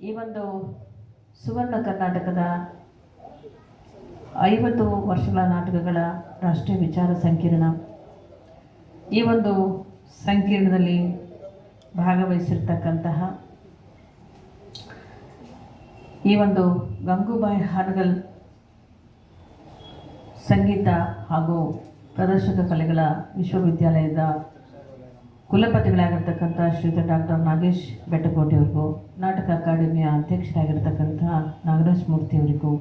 ಈ ಒಂದು ಸುವರ್ಣ ಕರ್ನಾಟಕದ 50 ವರ್ಷಗಳ ನಾಟಕಗಳ ರಾಷ್ಟ್ರೀಯ ವಿಚಾರ ಸಂಕಿರಣ, ಈ ಒಂದು ಸಂಕಿರಣದಲ್ಲಿ ಭಾಗವಹಿಸಿರ್ತಕ್ಕಂತಹ ಈ ಒಂದು ಗಂಗೂಬಾಯಿ ಹಾನಗಲ್ ಸಂಗೀತ ಹಾಗೂ ಪ್ರದರ್ಶಕ ಕಲೆಗಳ ವಿಶ್ವವಿದ್ಯಾಲಯದ ಕುಲಪತಿಗಳಾಗಿರ್ತಕ್ಕಂಥ ಶ್ರೀಯುತ ಡಾಕ್ಟರ್ ನಾಗೇಶ್ ಬೆಟ್ಟಕೋಟೆಯವರಿಗೂ, ನಾಟಕ ಅಕಾಡೆಮಿಯ ಅಧ್ಯಕ್ಷರಾಗಿರ್ತಕ್ಕಂಥ ನಾಗರಾಜ್ ಮೂರ್ತಿಯವರಿಗೂ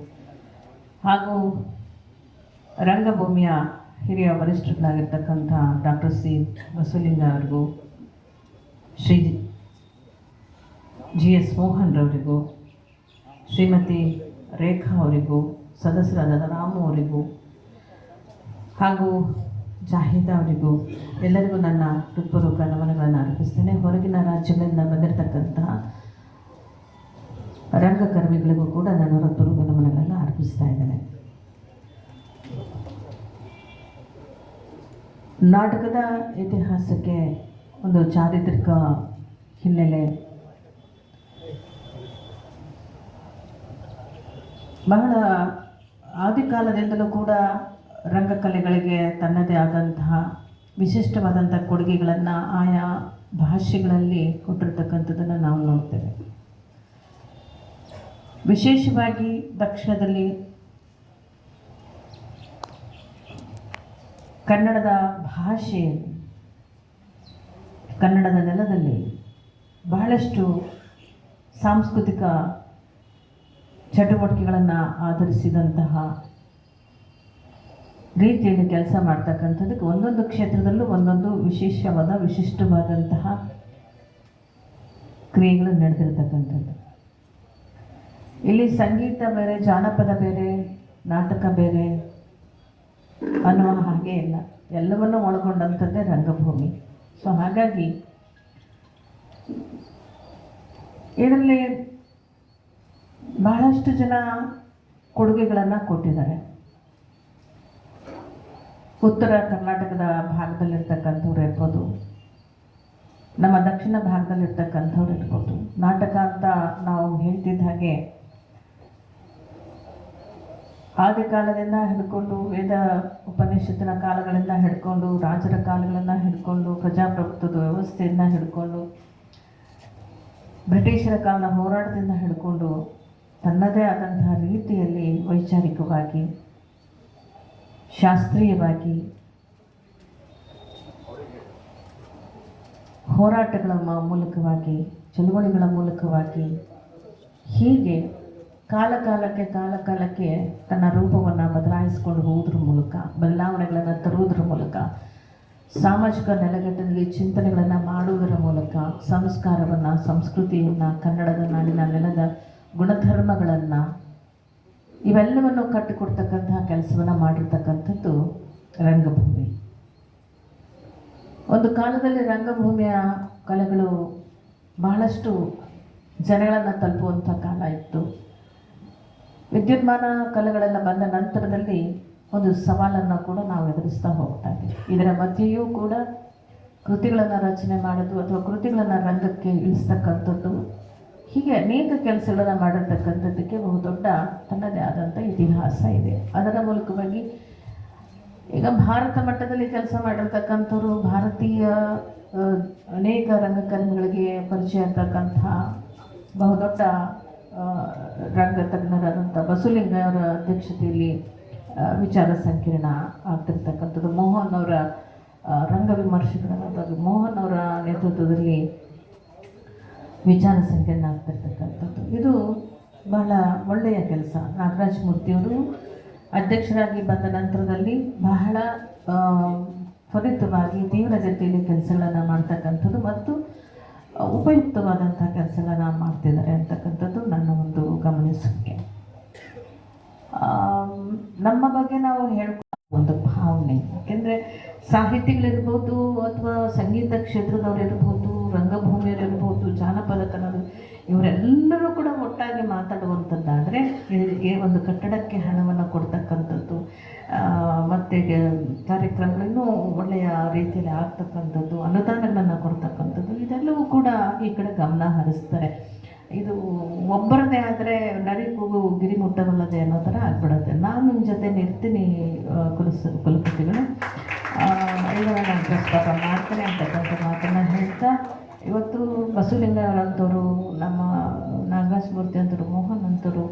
ಹಾಗೂ ರಂಗಭೂಮಿಯ ಹಿರಿಯ ವರಿಷ್ಠರಾಗಿರ್ತಕ್ಕಂಥ ಡಾಕ್ಟರ್ ಸಿ ಬಸವಲಿಂಗ ಅವರಿಗೂ, ಶ್ರೀ ಜಿ ಎಸ್ ಮೋಹನ್ ರವರಿಗೂ, ಶ್ರೀಮತಿ ರೇಖಾ ಅವರಿಗೂ, ಸದಸ್ಯರಾದ ರಾಮು ಅವರಿಗೂ ಹಾಗೂ ಜಾಹಿದಾ ಅವರಿಗೂ ಎಲ್ಲರಿಗೂ ನನ್ನ ಹೃತ್ಪೂರ್ವಕ ನಮನಗಳನ್ನು ಅರ್ಪಿಸ್ತೇನೆ. ಹೊರಗಿನ ರಾಜ್ಯಗಳಿಂದ ಬಂದಿರತಕ್ಕಂತಹ ರಂಗಕರ್ಮಿಗಳಿಗೂ ಕೂಡ ನನ್ನ ಹೃತ್ಪೂರ್ವಕ ನಮನಗಳನ್ನು ಅರ್ಪಿಸ್ತಾ ಇದ್ದೇನೆ. ನಾಟಕದ ಇತಿಹಾಸಕ್ಕೆ ಒಂದು ಚಾರಿತ್ರಿಕ ಹಿನ್ನೆಲೆ. ಬಹಳ ಆದಿಕಾಲದಿಂದಲೂ ಕೂಡ ರಂಗಕಲೆಗಳಿಗೆ ತನ್ನದೇ ಆದಂತಹ ವಿಶಿಷ್ಟವಾದಂಥ ಕೊಡುಗೆಗಳನ್ನು ಆಯಾ ಭಾಷೆಗಳಲ್ಲಿ ಕೊಟ್ಟಿರ್ತಕ್ಕಂಥದ್ದನ್ನು ನಾವು ನೋಡ್ತೇವೆ. ವಿಶೇಷವಾಗಿ ದಕ್ಷಿಣದಲ್ಲಿ ಕನ್ನಡದ ಭಾಷೆಯಲ್ಲಿ, ಕನ್ನಡದ ನೆಲದಲ್ಲಿ ಬಹಳಷ್ಟು ಸಾಂಸ್ಕೃತಿಕ ಚಟುವಟಿಕೆಗಳನ್ನು ಆಧರಿಸಿದಂತಹ ರೀತಿಯಲ್ಲಿ ಕೆಲಸ ಮಾಡ್ತಕ್ಕಂಥದ್ದಕ್ಕೆ ಒಂದೊಂದು ಕ್ಷೇತ್ರದಲ್ಲೂ ಒಂದೊಂದು ವಿಶಿಷ್ಟವಾದಂತಹ ಕ್ರಿಯೆಗಳು ನಡೆದಿರ್ತಕ್ಕಂಥದ್ದು. ಇಲ್ಲಿ ಸಂಗೀತ ಬೇರೆ, ಜಾನಪದ ಬೇರೆ, ನಾಟಕ ಬೇರೆ ಅನ್ನುವ ಹಾಗೆ ಇಲ್ಲ, ಎಲ್ಲವನ್ನೂ ಒಳಗೊಂಡಂಥದ್ದೇ ರಂಗಭೂಮಿ. ಸೊ ಹಾಗಾಗಿ ಇದರಲ್ಲಿ ಬಹಳಷ್ಟು ಜನ ಕೊಡುಗೆಗಳನ್ನು ಕೊಟ್ಟಿದ್ದಾರೆ. ಉತ್ತರ ಕರ್ನಾಟಕದ ಭಾಗದಲ್ಲಿರ್ತಕ್ಕಂಥವ್ರು ಇರ್ಬೋದು, ನಮ್ಮ ದಕ್ಷಿಣ ಭಾಗದಲ್ಲಿರ್ತಕ್ಕಂಥವ್ರು ಇರ್ಬೋದು. ನಾಟಕ ಅಂತ ನಾವು ಹೇಳ್ತಿದ್ದ ಹಾಗೆ ಆದಿಕಾಲದಿಂದ ಹಿಡ್ಕೊಂಡು, ವೇದ ಉಪನಿಷತ್ತಿನ ಕಾಲಗಳಿಂದ ಹಿಡ್ಕೊಂಡು, ರಾಜರ ಕಾಲಗಳನ್ನು ಹಿಡ್ಕೊಂಡು, ಪ್ರಜಾಪ್ರಭುತ್ವದ ವ್ಯವಸ್ಥೆಯನ್ನು ಹಿಡ್ಕೊಂಡು, ಬ್ರಿಟಿಷರ ಕಾಲದ ಹೋರಾಟದಿಂದ ಹಿಡ್ಕೊಂಡು ತನ್ನದೇ ಆದಂತಹ ರೀತಿಯಲ್ಲಿ ವೈಚಾರಿಕವಾಗಿ, ಶಾಸ್ತ್ರೀಯವಾಗಿ ಹೋರಾಟಗಳ ಮೂಲಕವಾಗಿ, ಚಳುವಳಿಗಳ ಮೂಲಕವಾಗಿ, ಹೀಗೆ ಕಾಲಕಾಲಕ್ಕೆ ತನ್ನ ರೂಪವನ್ನು ಬದಲಾಯಿಸಿಕೊಂಡು ಹೋಗೋದ್ರ ಮೂಲಕ, ಬದಲಾವಣೆಗಳನ್ನು ತರುವುದರ ಮೂಲಕ, ಸಾಮಾಜಿಕ ನೆಲೆಗಟ್ಟಿನಲ್ಲಿ ಚಿಂತನೆಗಳನ್ನು ಮಾಡುವುದರ ಮೂಲಕ ಸಂಸ್ಕಾರವನ್ನು, ಸಂಸ್ಕೃತಿಯನ್ನು, ಕನ್ನಡದ ನಾಡಿನ ನೆಲದ ಗುಣಧರ್ಮಗಳನ್ನು, ಇವೆಲ್ಲವನ್ನು ಕಟ್ಟಿಕೊಡ್ತಕ್ಕಂತಹ ಕೆಲಸವನ್ನು ಮಾಡಿರ್ತಕ್ಕಂಥದ್ದು ರಂಗಭೂಮಿ. ಒಂದು ಕಾಲದಲ್ಲಿ ರಂಗಭೂಮಿಯ ಕಲೆಗಳು ಬಹಳಷ್ಟು ಜನಗಳನ್ನು ತಲುಪುವಂಥ ಕಾಲ ಇತ್ತು. ವಿದ್ಯುನ್ಮಾನ ಕಲೆಗಳೆಲ್ಲ ಬಂದ ನಂತರದಲ್ಲಿ ಒಂದು ಸವಾಲನ್ನು ಕೂಡ ನಾವು ಎದುರಿಸ್ತಾ ಹೋಗ್ತಾ ಇದ್ದೀವಿ. ಇದರ ಮಧ್ಯೆಯೂ ಕೂಡ ಕೃತಿಗಳನ್ನು ರಚನೆ ಮಾಡೋದು ಅಥವಾ ಕೃತಿಗಳನ್ನು ರಂಗಕ್ಕೆ ಇಳಿಸ್ತಕ್ಕಂಥದ್ದು, ಹೀಗೆ ಅನೇಕ ಕೆಲಸಗಳನ್ನು ಮಾಡಿರ್ತಕ್ಕಂಥದ್ದಕ್ಕೆ ಬಹುದೊಡ್ಡ ತನ್ನದೇ ಆದಂಥ ಇತಿಹಾಸ ಇದೆ. ಅದರ ಮೂಲಕವಾಗಿ ಈಗ ಭಾರತ ಮಟ್ಟದಲ್ಲಿ ಕೆಲಸ ಮಾಡಿರ್ತಕ್ಕಂಥವ್ರು, ಭಾರತೀಯ ಅನೇಕ ರಂಗಕರ್ಮಿಗಳಿಗೆ ಪರಿಚಯ ಇರ್ತಕ್ಕಂಥ ಬಹುದೊಡ್ಡ ರಂಗ ತಜ್ಞರಾದಂಥ ಬಸವಲಿಂಗ ಅವರ ಅಧ್ಯಕ್ಷತೆಯಲ್ಲಿ ವಿಚಾರ ಸಂಕಿರಣ ಆಗ್ತಿರ್ತಕ್ಕಂಥದ್ದು. ಮೋಹನ್ ಅವರ ರಂಗ ವಿಮರ್ಶಕರಾದ ಮೋಹನ್ ಅವರ ನೇತೃತ್ವದಲ್ಲಿ ವಿಚಾರ ಸಂಕಿರಣ ಆಗ್ತಿರ್ತಕ್ಕಂಥದ್ದು. ಇದು ಬಹಳ ಒಳ್ಳೆಯ ಕೆಲಸ. ನಾಗರಾಜ್ ಮೂರ್ತಿಯವರು ಅಧ್ಯಕ್ಷರಾಗಿ ಬಂದ ನಂತರದಲ್ಲಿ ಬಹಳ ತ್ವರಿತವಾಗಿ ತೀವ್ರಗತಿಯಲ್ಲಿ ಕೆಲಸಗಳನ್ನು ಮಾಡ್ತಕ್ಕಂಥದ್ದು ಮತ್ತು ಉಪಯುಕ್ತವಾದಂಥ ಕೆಲಸಗಳನ್ನು ಮಾಡ್ತಿದ್ದಾರೆ ಅಂತಕ್ಕಂಥದ್ದು ನನ್ನ ಒಂದು ಗಮನಿಸೋಕ್ಕೆ. ನಮ್ಮ ಬಗ್ಗೆ ನಾವು ಹೇಳ್ಕೊಳ್ಳೋ ಒಂದು ಭಾವನೆ, ಯಾಕೆಂದರೆ ಸಾಹಿತಿಗಳಿರ್ಬೋದು ಅಥವಾ ಸಂಗೀತ ಕ್ಷೇತ್ರದವರಿರ್ಬೋದು, ರಂಗಭೂಮಿಯರಿರ್ಬೋದು, ಜಾನಪದ ಕನ್ನಡ, ಇವರೆಲ್ಲರೂ ಕೂಡ ಒಟ್ಟಾಗಿ ಮಾತಾಡುವಂಥದ್ದಾದರೆ ಈ ಒಂದು ಕಟ್ಟಡಕ್ಕೆ ಹಣವನ್ನು ಕೊಡ್ತಕ್ಕಂಥದ್ದು ಮತ್ತು ಕಾರ್ಯಕ್ರಮಗಳನ್ನು ಒಳ್ಳೆಯ ರೀತಿಯಲ್ಲಿ ಆಗ್ತಕ್ಕಂಥದ್ದು, ಅನುದಾನಗಳನ್ನು ಕೊಡ್ತಕ್ಕಂಥದ್ದು, ಇದೆಲ್ಲವೂ ಕೂಡ ಈ ಕಡೆ ಗಮನ ಹರಿಸ್ತಾರೆ. ಇದು ಒಬ್ಬರದೇ ಆದರೆ ನರಿ ಕೂಗು ಗಿರಿ ಮುಟ್ಟಬಲ್ಲದೆ ಅನ್ನೋ ಥರ ಆಗ್ಬಿಡುತ್ತೆ. ನಾನು ನಿಮ್ಮ ಜೊತೆ ಇರ್ತೀನಿ ಕುಲಪತಿಗಳು, ಇವಾಗ ನಾನು ಪ್ರಸ್ತಾಪ ಮಾಡ್ತೇನೆ ಅಂತಕ್ಕಂಥ ಮಾತನ್ನು ಹೇಳ್ತಾ, ಇವತ್ತು ಬಸವಲಿಂಗರಂಥವ್ರು, ನಮ್ಮ ನಾಗರಾಜ ಮೂರ್ತಿ ಅಂತರು, ಮೋಹನ್ ಅಂತರು,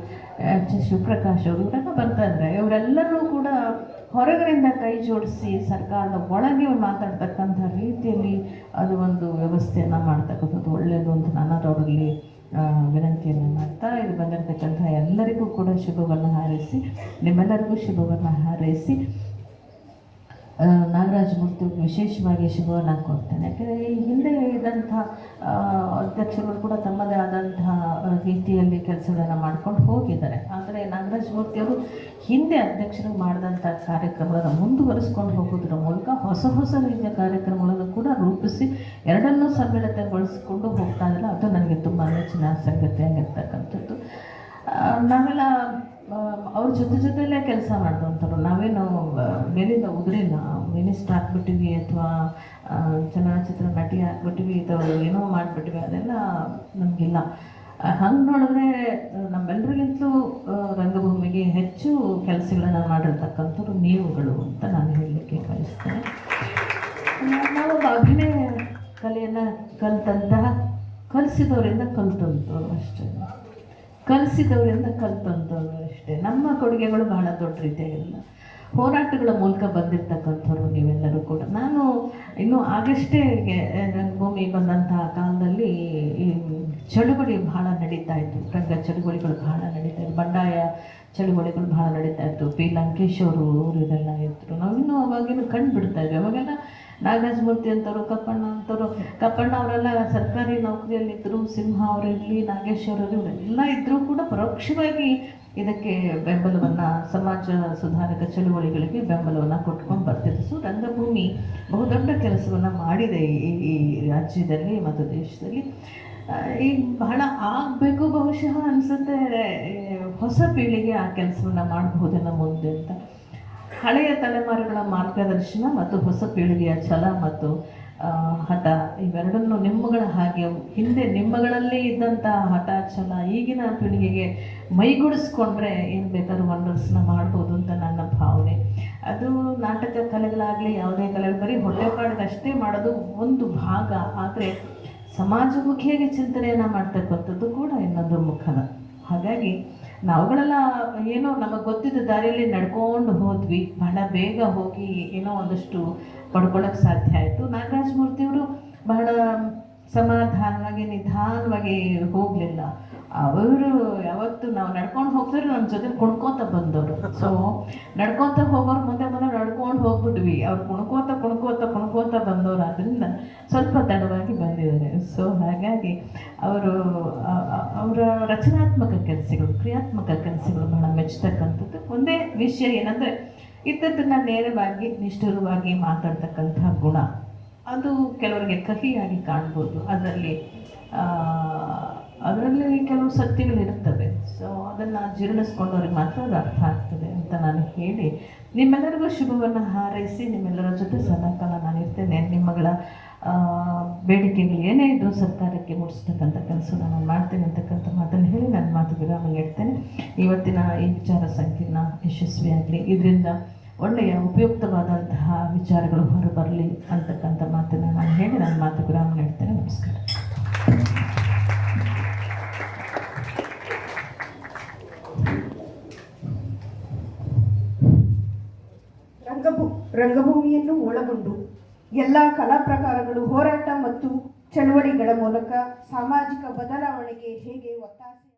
ಶಿವಪ್ರಕಾಶ್ ಅವರು ಇವರೆಲ್ಲ ಬರ್ತಾ ಇದ್ದಾರೆ. ಇವರೆಲ್ಲರೂ ಕೂಡ ಹೊರಗಡೆಯಿಂದ ಕೈ ಜೋಡಿಸಿ ಸರ್ಕಾರದ ಒಳಗೆ ಮಾತಾಡ್ತಕ್ಕಂಥ ರೀತಿಯಲ್ಲಿ ಅದು ಒಂದು ವ್ಯವಸ್ಥೆಯನ್ನು ಮಾಡ್ತಕ್ಕಂಥದ್ದು ಒಳ್ಳೆಯದು ಅಂತ ನಾನು ಅವರಲ್ಲಿ ವಿನಂತಿಯನ್ನು ಮಾಡ್ತಾ, ಇದು ಬಂದಿರತಕ್ಕಂಥ ಎಲ್ಲರಿಗೂ ಕೂಡ ಶುಭವನ್ನು ಹಾರೈಸಿ, ನಿಮ್ಮೆಲ್ಲರಿಗೂ ಶುಭವನ್ನು ಹಾರೈಸಿ ನಾಗರಾಜ ಮೂರ್ತಿ ವಿಶೇಷವಾಗಿ ಶುಭವನ್ನು ಕೊಡ್ತೇನೆ. ಯಾಕೆಂದರೆ ಈ ಹಿಂದೆ ಇದ್ದಂಥ ಅಧ್ಯಕ್ಷರು ಕೂಡ ತಮ್ಮದೇ ಆದಂತಹ ರೀತಿಯಲ್ಲಿ ಕೆಲಸಗಳನ್ನು ಮಾಡ್ಕೊಂಡು ಹೋಗಿದ್ದಾರೆ. ಆದರೆ ನಾಗರಾಜ ಮೂರ್ತಿಯವರು ಹಿಂದೆ ಅಧ್ಯಕ್ಷರು ಮಾಡಿದಂಥ ಕಾರ್ಯಕ್ರಮಗಳನ್ನು ಮುಂದುವರಿಸ್ಕೊಂಡು ಹೋಗೋದ್ರ ಮೂಲಕ ಹೊಸ ಹೊಸ ರೀತಿಯ ಕಾರ್ಯಕ್ರಮಗಳನ್ನು ಕೂಡ ರೂಪಿಸಿ ಎರಡನ್ನೂ ಸಮ್ಮಿಳಿತಗೊಳಿಸಿಕೊಂಡು ಹೋಗ್ತಾ ಇದ್ದಾರೆ. ಅದು ನನಗೆ ತುಂಬ ನೆಚ್ಚಿನ ಸಂಗತಿಯಾಗಿರ್ತಕ್ಕಂಥದ್ದು. ನಾವೆಲ್ಲ ಅವ್ರ ಜೊತೆಯಲ್ಲೇ ಕೆಲಸ ಮಾಡಿದಂಥವ್ರು. ನಾವೇನು ಮೇಲಿಂದ ಉದುರಿಲ್ಲ, ಮಿನಿಸ್ಟರ್ ಆಗ್ಬಿಟ್ಟಿವಿ ಅಥವಾ ಚಲನಚಿತ್ರ ನಟಿ ಆಗ್ಬಿಟ್ಟಿವಿ ಅಥವಾ ಏನೋ ಮಾಡಿಬಿಟ್ಟಿವಿ, ಅದೆಲ್ಲ ನಮಗಿಲ್ಲ. ಹಂಗೆ ನೋಡಿದ್ರೆ ನಮ್ಮೆಲ್ಲರಿಗಿಂತಲೂ ರಂಗಭೂಮಿಗೆ ಹೆಚ್ಚು ಕೆಲಸಗಳನ್ನು ಮಾಡಿರ್ತಕ್ಕಂಥವ್ರು ನೀವುಗಳು ಅಂತ ನಾನು ಹೇಳಲಿಕ್ಕೆ ಬಯಸ್ತೇನೆ. ನಾವು ಅಭಿನಯ ಕಲೆಯನ್ನು ಕಲಿಸಿದವರಿಂದ ಕಲ್ತಂಥವ್ರು ಅಷ್ಟೇ, ಕಲಿಸಿದವರಿಂದ ಕಲ್ತಂಥವ್ರು ಅಷ್ಟೇ. ನಮ್ಮ ಕೊಡುಗೆಗಳು ಬಹಳ ದೊಡ್ಡ ರೀತಿಯಾಗಿಲ್ಲ, ಹೋರಾಟಗಳ ಮೂಲಕ ಬಂದಿರತಕ್ಕಂಥವ್ರು ನೀವೆಲ್ಲರೂ ಕೂಡ. ನಾನು ಇನ್ನೂ ಆಗಷ್ಟೇ ರಂಗಭೂಮಿ ಬಂದಂತಹ ಕಾಲದಲ್ಲಿ ಈ ಚಳುವಳಿ ಬಹಳ ನಡೀತಾ ಇತ್ತು, ರಂಗ ಚಳುವಳಿಗಳು ಬಹಳ ನಡೀತಾ ಇತ್ತು, ಬಂಡಾಯ ಚಳುವಳಿಗಳು ಬಹಳ ನಡೀತಾ ಇತ್ತು. ಪಿ ಲಂಕೇಶ್ ಅವರು ಇವರೆಲ್ಲ ಇದ್ದರು. ನಾವಿನ್ನೂ ಅವಾಗಿನ್ನೂ ಕಂಡು ಬಿಡ್ತಾ ಇದ್ವಿ. ಅವಾಗೆಲ್ಲ ನಾಗರಾಜ ಮೂರ್ತಿ ಅಂತವರು, ಕಪ್ಪಣ್ಣ ಅವರೆಲ್ಲ ಸರ್ಕಾರಿ ನೌಕರಿಯಲ್ಲಿದ್ದರು, ಸಿಂಹ ಅವರಿರಲಿ, ನಾಗೇಶ್ ಅವರಲ್ಲಿ ಇವರೆಲ್ಲ ಇದ್ದರೂ ಕೂಡ ಪರೋಕ್ಷವಾಗಿ ಇದಕ್ಕೆ ಬೆಂಬಲವನ್ನು, ಸಮಾಜ ಸುಧಾರಕ ಚಳುವಳಿಗಳಿಗೆ ಬೆಂಬಲವನ್ನು ಕೊಟ್ಕೊಂಡು ಬರ್ತಿದ್ರು. ಸೊ ರಂಗಭೂಮಿ ಬಹುದೊಡ್ಡ ಕೆಲಸವನ್ನು ಮಾಡಿದೆ ಈ ರಾಜ್ಯದಲ್ಲಿ ಮತ್ತು ದೇಶದಲ್ಲಿ. ಈಗ ಬಹಳ ಆಗಬೇಕು ಬಹುಶಃ ಅನಿಸುತ್ತೆ, ಹೊಸ ಪೀಳಿಗೆ ಆ ಕೆಲಸವನ್ನು ಮಾಡಬಹುದೇನೋ ಮುಂದೆ ಅಂತ. ಹಳೆಯ ತಲೆಮಾರುಗಳ ಮಾರ್ಗದರ್ಶನ ಮತ್ತು ಹೊಸ ಪೀಳಿಗೆಯ ಛಲ ಮತ್ತು ಹಠ ಇವೆರಡನ್ನು ನಿಮ್ಮಗಳ ಹಾಗೆ ಹಿಂದೆ ನಿಮ್ಮಗಳಲ್ಲೇ ಇದ್ದಂಥ ಹಠ ಛಲ ಈಗಿನ ಪೀಳಿಗೆಗೆ ಮೈಗೂಡಿಸ್ಕೊಂಡ್ರೆ ಏನು ಬೇಕಾದ್ರೂ ವಂಡರ್ಸ್ನ ಮಾಡ್ಬೋದು ಅಂತ ನನ್ನ ಭಾವನೆ. ಅದು ನಾಟಕ ಕಲೆಗಳಾಗಲಿ ಯಾವುದೇ ಕಲೆ ಬರೀ ಹೊಟ್ಟೆಪಾಡಿಗಷ್ಟೇ ಮಾಡೋದು ಒಂದು ಭಾಗ, ಆದರೆ ಸಮಾಜಮುಖಿಯಾಗಿ ಚಿಂತನೆಯನ್ನು ಮಾಡ್ತಕ್ಕಂಥದ್ದು ಕೂಡ ಇನ್ನೊಂದು ಮುಖದ. ಹಾಗಾಗಿ ನಾವುಗಳೆಲ್ಲ ಏನೋ ನಮಗೆ ಗೊತ್ತಿದ್ದ ದಾರಿಯಲ್ಲಿ ನಡ್ಕೊಂಡು ಹೋದ್ವಿ, ಬಹಳ ಬೇಗ ಹೋಗಿ ಏನೋ ಒಂದಷ್ಟು ಪಡ್ಕೊಳ್ಳೋಕ್ಕೆ ಸಾಧ್ಯ ಆಯಿತು. ನಾಗರಾಜ ಮೂರ್ತಿಯವರು ಬಹಳ ಸಮಾಧಾನವಾಗಿ ನಿಧಾನವಾಗಿ ಹೋಗಲಿಲ್ಲ. ಅವರು ಯಾವತ್ತು ನಾವು ನಡ್ಕೊಂಡು ಹೋಗ್ತಾರೆ ನಮ್ಮ ಜೊತೆ ಕುಣ್ಕೋತ ಬಂದವರು. ಸೊ ನಡ್ಕೊತ ಹೋಗೋರು ಮುಂದೆ ನಡ್ಕೊಂಡು ಹೋಗ್ಬಿಟ್ವಿ, ಅವ್ರು ಕುಣ್ಕೋತ ಬಂದವರು. ಅದರಿಂದ ಸ್ವಲ್ಪ ತಡವಾಗಿ ಬಂದಿದ್ದಾರೆ. ಸೊ ಹಾಗಾಗಿ ಅವರ ರಚನಾತ್ಮಕ ಕೆಲಸಗಳು, ಕ್ರಿಯಾತ್ಮಕ ಕೆಲಸಗಳು ಬಹಳ ಮೆಚ್ಚತಕ್ಕಂಥದ್ದು. ಒಂದೇ ವಿಷಯ ಏನಂದರೆ ಇದ್ದದ್ದನ್ನು ನೇರವಾಗಿ ನಿಷ್ಠುರವಾಗಿ ಮಾತಾಡ್ತಕ್ಕಂಥ ಗುಣ, ಅದು ಕೆಲವರಿಗೆ ಕಹಿಯಾಗಿ ಕಾಣ್ಬೋದು. ಅದರಲ್ಲಿ ಕೆಲವು ಸತ್ಯಗಳಿರ್ತವೆ. ಸೊ ಅದನ್ನು ಜೀರ್ಣಿಸ್ಕೊಂಡವ್ರಿಗೆ ಮಾತ್ರ ಅದು ಅರ್ಥ ಆಗ್ತದೆ ಅಂತ ನಾನು ಹೇಳಿ ನಿಮ್ಮೆಲ್ಲರಿಗೂ ಶುಭವನ್ನು ಹಾರೈಸಿ, ನಿಮ್ಮೆಲ್ಲರ ಜೊತೆ ಸದಾಕಾಲ ನಾನು ಇರ್ತೇನೆ. ನಿಮ್ಮಗಳ ಬೇಡಿಕೆಗಳು ಏನೇ ಇದ್ದರೂ ಸರ್ಕಾರಕ್ಕೆ ಮುಟ್ಟಿಸ್ತಕ್ಕಂಥ ಕೆಲಸವನ್ನು ನಾನು ಮಾಡ್ತೇನೆ ಅಂತಕ್ಕಂಥ ಮಾತನ್ನು ಹೇಳಿ ನನ್ನ ಮಾತು ವಿರಾಮ ನೀಡ್ತೇನೆ. ಇವತ್ತಿನ ಈ ವಿಚಾರ ಸಂಕಿರಣ ಯಶಸ್ವಿಯಾಗಲಿ, ಇದರಿಂದ ಒಳ್ಳೆಯ ಉಪಯುಕ್ತವಾದಂತಹ ವಿಚಾರಗಳು ಹೊರಬರಲಿ ಅಂತಕ್ಕಂಥ ಮಾತನ್ನು ನಾನು ಹೇಳಿ ನನ್ನ ಮಾತು ವಿರಾಮ ನೀಡ್ತೇನೆ. ನಮಸ್ಕಾರ. ರಂಗಭೂಮಿಯನ್ನು ಒಳಗೊಂಡು ಎಲ್ಲ ಕಲಾ ಪ್ರಕಾರಗಳು ಹೋರಾಟ ಮತ್ತು ಚಳುವಳಿಗಳ ಮೂಲಕ ಸಾಮಾಜಿಕ ಬದಲಾವಣೆಗೆ ಹೇಗೆ ಒತ್ತಾಸೆ